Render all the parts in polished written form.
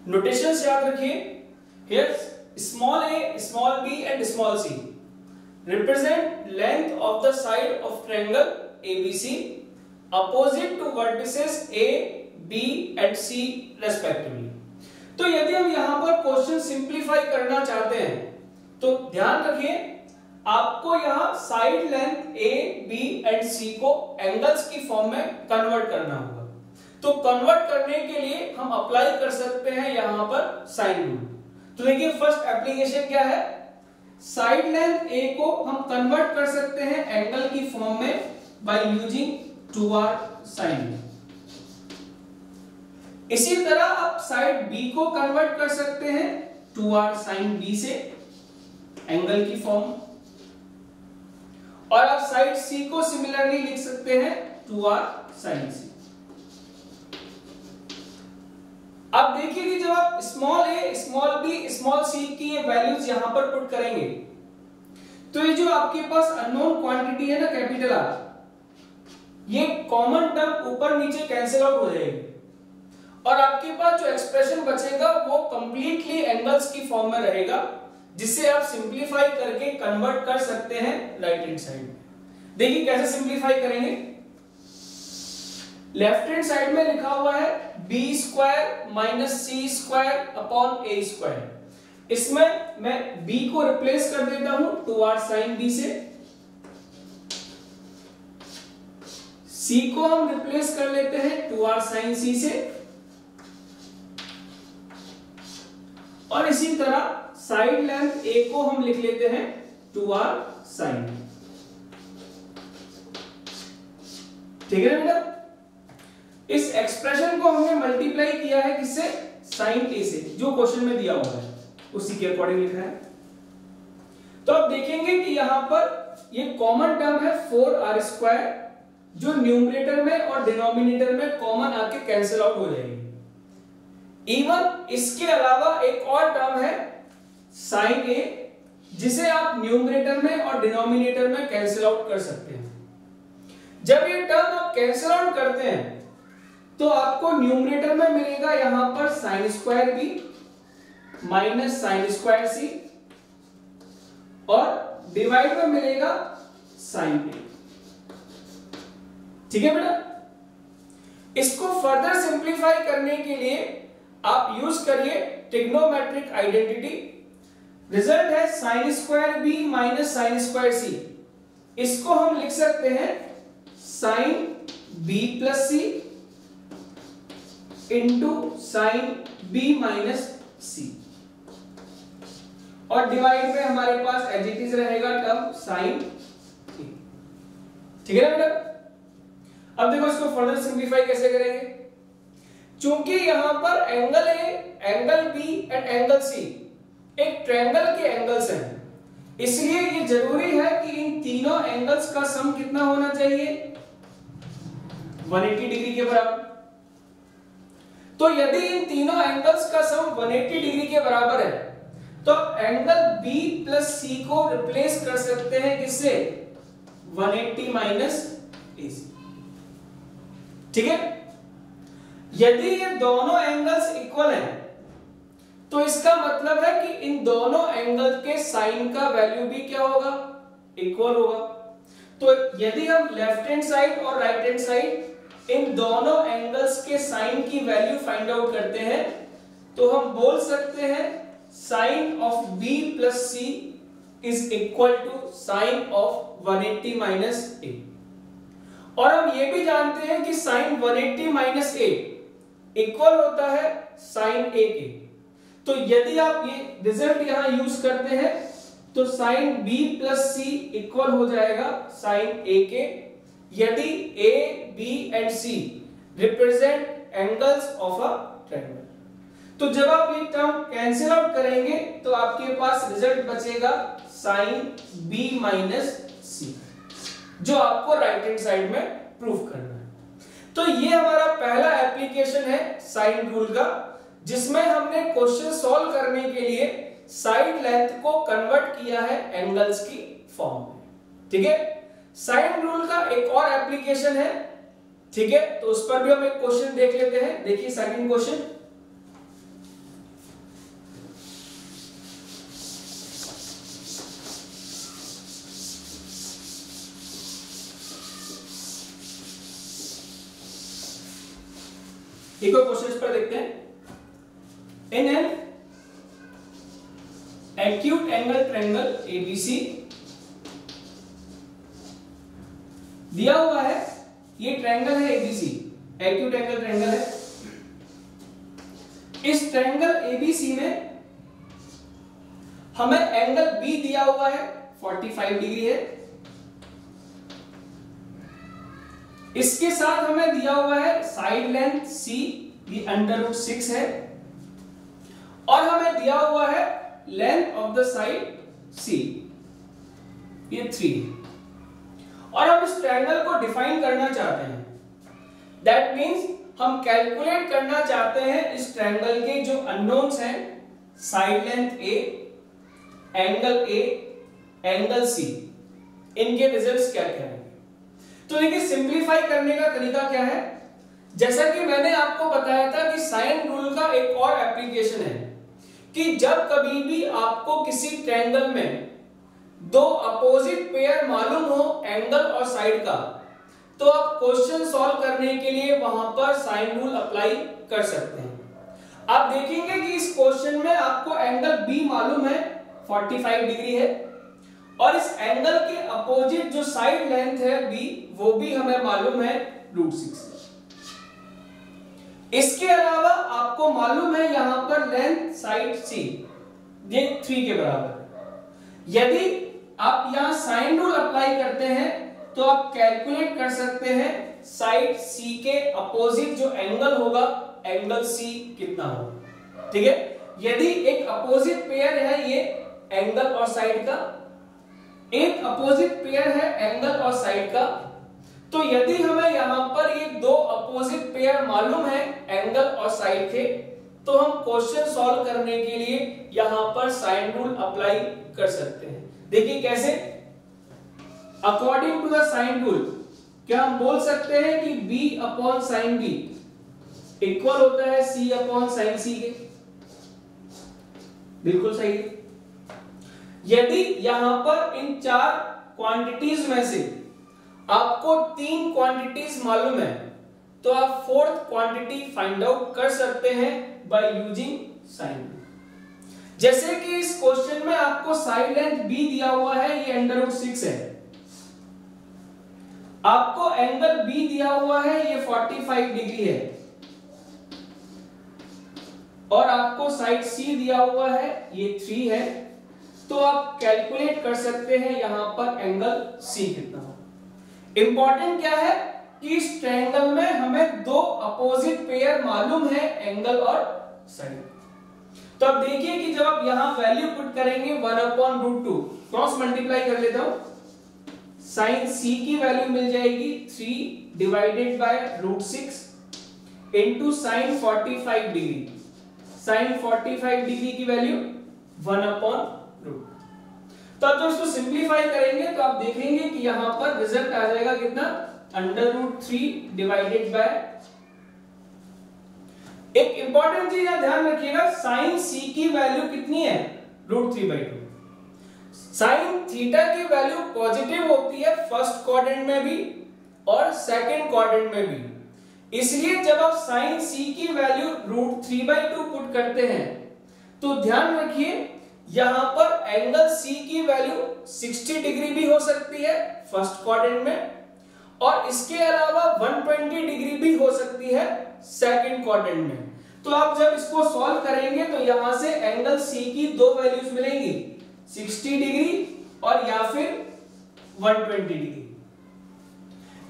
Notations याद रखिए। Here small a, small b and small c represent length of the side of triangle ABC opposite to vertices A, B and C respectively। तो यदि हम यहां पर question simplify करना चाहते हैं तो ध्यान रखिए आपको यहां side length A, B and C को एंगल्स की फॉर्म में कन्वर्ट करना होगा। तो कन्वर्ट करने के लिए हम अप्लाई कर सकते हैं यहां पर साइन रूल। तो देखिए फर्स्ट एप्लीकेशन क्या है, साइड लेंथ A को हम कन्वर्ट कर सकते हैं एंगल की फॉर्म में बाय यूजिंग 2r sin। इसी तरह आप साइड B को कन्वर्ट कर सकते हैं 2r sin B से एंगल की फॉर्म, और आप साइड C को सिमिलरली लिख सकते हैं 2r sin C। अब देखिए कि जब आप small a, small b, small c की ये वैल्यूज यहां पर पुट करेंगे तो ये जो आपके पास अननोन क्वांटिटी है ना कैपिटल R, ये कॉमन टर्म ऊपर नीचे कैंसिल आउट हो जाएगी और आपके पास जो एक्सप्रेशन बचेगा वो कंप्लीटली एंगल्स की फॉर्म में रहेगा, जिसे आप सिंपलीफाई करके कन्वर्ट कर सकते हैं राइट हैंड साइड में। देखिए कैसे सिंपलीफाई करेंगे। लेफ्ट हैंड साइड में लिखा हुआ है b square minus c square upon a square. इसमें मैं b को रिप्लेस कर देता हूं 2r sin b से, c को हम रिप्लेस कर लेते हैं 2r sin c से, और इसी तरह साइड लेंथ a को हम लिख लेते हैं 2r sin। ठीक है बेटा, इस एक्सप्रेशन को हमने मल्टीप्लाई किया है किससे, साइन a से, जो क्वेश्चन में दिया हुआ है उसी के अकॉर्डिंग लिखा है। तो अब देखेंगे कि यहां पर ये कॉमन टर्म है 4r स्क्वायर, जो न्यूमरेटर में और डिनोमिनेटर में कॉमन आके कैंसिल आउट हो जाएगी। इवन इसके अलावा एक और टर्म है साइन a, जिसे आप न्यूमरेटर में और डिनोमिनेटर में कैंसिल आउट कर सकते हैं। जब ये टर्म आप कैंसिल आउट करते हैं तो आपको न्यूमरेटर में मिलेगा यहां पर sign square b minus sine square c, और डिवाइड में मिलेगा साइन a। ठीक है बेटा, इसको फर्दर सिंपलीफाई करने के लिए आप यूज करिए ट्रिग्नोमेट्रिक आइडेंटिटी। रिजल्ट है sine square b minus sine square c। इसको हम लिख सकते हैं sine b plus c into sine b minus c, और डिवाइड में हमारे पास एज इट इज रहेगा टर्म साइन a। ठीक है ना बेटा, अब देखो इसको फर्दर सिंपलीफाई कैसे करेंगे। चूंकि यहां पर angle A, angle B and angle C एक ट्रायंगल के एंगल्स हैं, इसलिए ये जरूरी है कि इन तीनों एंगल्स का सम कितना होना चाहिए, 180 डिग्री के बराबर। तो यदि इन तीनों एंगल्स का सम 180 डिग्री के बराबर है तो एंगल B प्लस C को रिप्लेस कर सकते हैं किससे, 180 माइनस AC। ठीक है, यदि ये दोनों एंगल्स इक्वल हैं तो इसका मतलब है कि इन दोनों एंगल के साइन का वैल्यू भी क्या होगा, इक्वल होगा। तो यदि हम लेफ्ट हैंड साइड और राइट हैंड साइड इन दोनों एंगल्स के साइन की वैल्यू फाइंड आउट करते हैं तो हम बोल सकते हैं sine of B plus C is equal to sine of 180 minus A। और हम ये भी जानते हैं कि साइन 180 माइनस A इक्वल होता है साइन A के। तो यदि आप ये रिजल्ट यहां यूज करते हैं तो sine B plus C equal हो जाएगा साइन A के, यदि A, B and C represent angles of a triangle. तो जब आप ये टर्म कैंसिल आउट करेंगे तो आपके पास रिजल्ट बचेगा साइन B माइनस C, जो आपको राइट हैंड साइड में प्रूव करना है। तो ये हमारा पहला एप्लीकेशन है साइन रूल का, जिसमें हमने क्वेश्चन सॉल्व करने के लिए साइड लेंथ को कन्वर्ट किया है एंगल्स की फॉर्म में। ठीक है, साइन रूल का एक और एप्लीकेशन है। ठीक है, तो उस पर भी हम एक क्वेश्चन देख लेते हैं। देखिए सेकंड क्वेश्चन, एक और क्वेश्चन पर देखते हैं। In an acute angle triangle ABC दिया हुआ है, ये ट्रायंगल है एबीसी, एक्यूट एंगल ट्रायंगल है। इस ट्रायंगल एबीसी में हमें एंगल बी दिया हुआ है 45 डिग्री है, इसके साथ हमें दिया हुआ है साइड लेंथ सी, ये √6 है, और हमें दिया हुआ है लेंथ ऑफ द साइड सी, ये 3 है। और हम इस ट्रायंगल को डिफाइन करना चाहते हैं, दैट मींस हम कैलकुलेट करना चाहते हैं इस ट्रायंगल के जो अननोन्स हैं, साइड लेंथ ए, एंगल सी, इनके रिजल्ट्स क्या क्या हैं। तो देखिए सिंपलीफाई करने का तरीका क्या है, जैसा कि मैंने आपको बताया था कि साइन रूल का एक और एप्लीकेशन है कि जब कभी भी आपको किसी ट्रायंगल में दो अपोजिट पेयर मालूम हो एंगल और साइड का, तो आप क्वेश्चन सॉल्व करने के लिए वहां पर साइन रूल अप्लाई कर सकते हैं। आप देखेंगे कि इस क्वेश्चन में आपको एंगल बी मालूम है 45 डिग्री है, और इस एंगल के अपोजिट जो साइड लेंथ है बी, वो भी हमें मालूम है √6। इसके अलावा आपको मालूम है यहां पर लेंथ साइड सी, ये 3 के बराबर। यदि आप यहां साइन रूल अप्लाई करते हैं तो आप कैलकुलेट कर सकते हैं साइड सी के अपोजिट जो एंगल होगा, एंगल सी कितना होगा। ठीक है, यदि एक अपोजिट पेयर है ये एंगल और साइड का, एक अपोजिट पेयर है एंगल और साइड का, तो यदि हमें यहां पर ये दो अपोजिट पेयर मालूम है एंगल और साइड के, तो हम क्वेश्चन सॉल्व करने के लिए यहां पर साइन रूल अप्लाई कर सकते हैं। देखिए कैसे, according to the sine rule क्या हम बोल सकते हैं कि b upon sine b equal होता है c अपॉन साइन c के। बिल्कुल सही है। यदि यहां पर इन 4 क्वांटिटीज में से आपको 3 क्वांटिटीज मालूम है, तो आप 4th क्वांटिटी फाइंड आउट कर सकते हैं बाय यूजिंग साइन रूल। जैसे कि इस क्वेश्चन में आपको साइड लेंथ b दिया हुआ है, ये √6 है, आपको एंगल b दिया हुआ है, ये 45 डिग्री है, और आपको साइड c दिया हुआ है, ये 3 है, तो आप कैलकुलेट कर सकते हैं यहां पर एंगल c कितना हो। इंपॉर्टेंट क्या है कि इस ट्रायंगल में हमें दो अपोजिट पेयर मालूम है एंगल और साइड। तो अब देखिए कि जब आप यहां वैल्यू पुट करेंगे 1/√2, क्रॉस मल्टीप्लाई कर लेता हूं, साइन c की वैल्यू मिल जाएगी 3 divided by √6 into sine 45 degree. Sine 45 degree की वैल्यू 1/√2। तो अब जब इसको सिंपलीफाई करेंगे तो आप देखेंगे कि यहां पर रिजल्ट आ जाएगा कितना, √3 डिवाइडेड बाय, एक इंपॉर्टेंट चीज यहां ध्यान रखिएगा, साइन c की वैल्यू कितनी है √3/2। साइन थीटा की वैल्यू पॉजिटिव होती है फर्स्ट क्वाड्रेंट में भी और सेकंड क्वाड्रेंट में भी, इसलिए जब आप साइन c की वैल्यू √3/2 पुट करते हैं तो ध्यान रखिए यहां पर एंगल c की वैल्यू 60 डिग्री भी हो सकती है फर्स्ट क्वाड्रेंट में, और इसके अलावा 120 डिग्री भी हो सकती है सेकंड क्वाड्रेंट में। तो आप जब इसको सॉल्व करेंगे तो यहां से एंगल c की दो वैल्यूज मिलेंगी, 60 डिग्री और या फिर 120 डिग्री।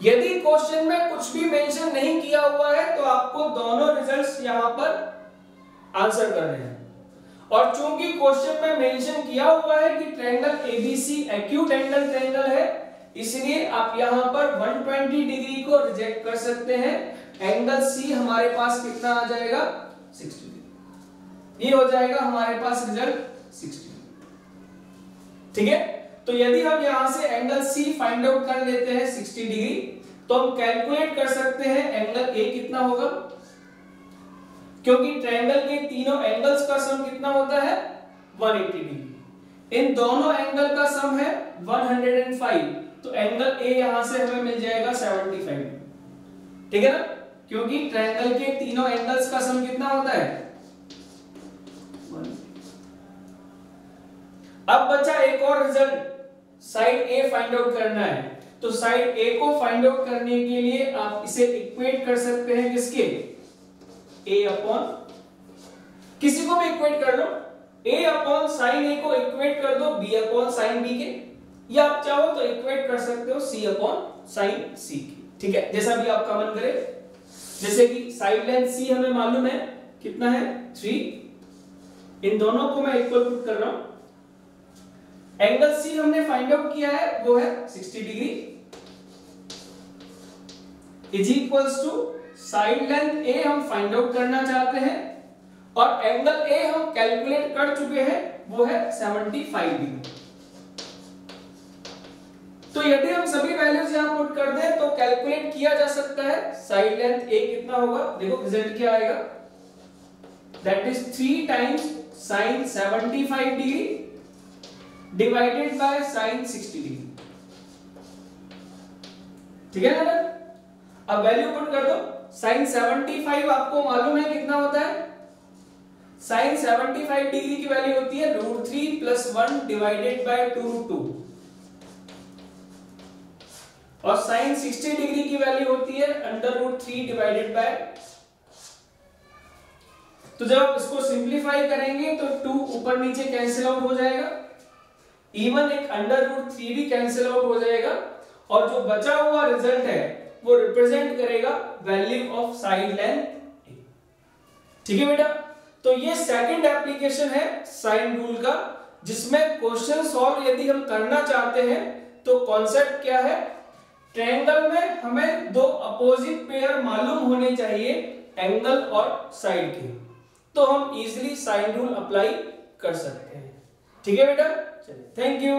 यदि क्वेश्चन में कुछ भी मेंशन नहीं किया हुआ है तो आपको दोनों रिजल्ट्स यहां पर आंसर करने हैं, और चूंकि क्वेश्चन में मेंशन किया हुआ है कि triangle ABC acute angle triangle है, इसलिए आप यहां पर 120 डिग्री को रिजेक्ट कर सकते हैं। एंगल सी हमारे पास कितना आ जाएगा, 60 डिग्री। ये हो जाएगा हमारे पास रिजल्ट 60। ठीक है, तो यदि हम यहां से एंगल सी फाइंड आउट कर लेते हैं 60 डिग्री, तो हम कैलकुलेट कर सकते हैं एंगल ए कितना होगा, क्योंकि ट्रायंगल के तीनों एंगल्स का सम कितना होता है 180 डिग्री। इन दोनों एंगल का सम है 105, तो एंगल ए यहां से हमें मिल जाएगा 75। ठीक है ना, क्योंकि ट्रायंगल के तीनों एंगल्स का सम कितना होता है 1। अब बचा एक और रिजल्ट, साइड ए फाइंड आउट करना है। तो साइड ए को फाइंड आउट करने के लिए आप इसे इक्वेट कर सकते हैं किसके, a अपॉन, किसी को भी इक्वेट कर लो, a अपॉन साइन ए को इक्वेट कर दो b अपॉन साइन b के, या आप चाहो तो इक्वेट कर सकते हो c अपॉन साइन c के, ठीक है, जैसा भी आपका मन करे। जैसे कि साइड लेंथ c हमें मालूम है कितना है 3, इन दोनों को मैं इक्वल पुट कर रहा हूं। एंगल c हमने फाइंड आउट किया है वो है 60 degree, is equals to side length a हम फाइंड आउट करना चाहते हैं और एंगल a हम कैलकुलेट कर चुके हैं वो है 75 डिग्री। तो यदि हम सभी वैल्यूज यहां पुट कर दें तो कैलकुलेट किया जा सकता है साइड लेंथ a कितना होगा, देखो रिजल्ट क्या आएगा, that is 3 times sin 75 degree divided by sin 60 degree, ठीक है ना। अब वैल्यू पुट कर दो, sin 75 आपको मालूम है कितना होता है, sin 75 डिग्री की वैल्यू होती है √3 + 1 डिवाइडेड बाय 2√2 और sin 60 डिग्री की वैल्यू होती है √3 डिवाइडेड बाय, तो जब आप इसको सिंपलीफाई करेंगे तो 2 ऊपर नीचे कैंसिल आउट हो जाएगा, इवन एक √3 भी कैंसिल आउट हो जाएगा और जो बचा हुआ रिजल्ट है वो रिप्रेजेंट करेगा वैल्यू ऑफ साइड लेंथ, ठीक है बेटा। तो ये सेकंड एप्लीकेशन है साइन रूल का, जिसमें क्वेश्चन सॉल्व यदि हम करना चाहते हैं तो कॉन्सेप्ट क्या है, ट्रायंगल में हमें दो अपोजिट पेयर मालूम होने चाहिए एंगल और साइड के, तो हम इजीली साइन रूल अप्लाई कर सकते हैं, ठीक है बेटा। चलिए, थैंक यू।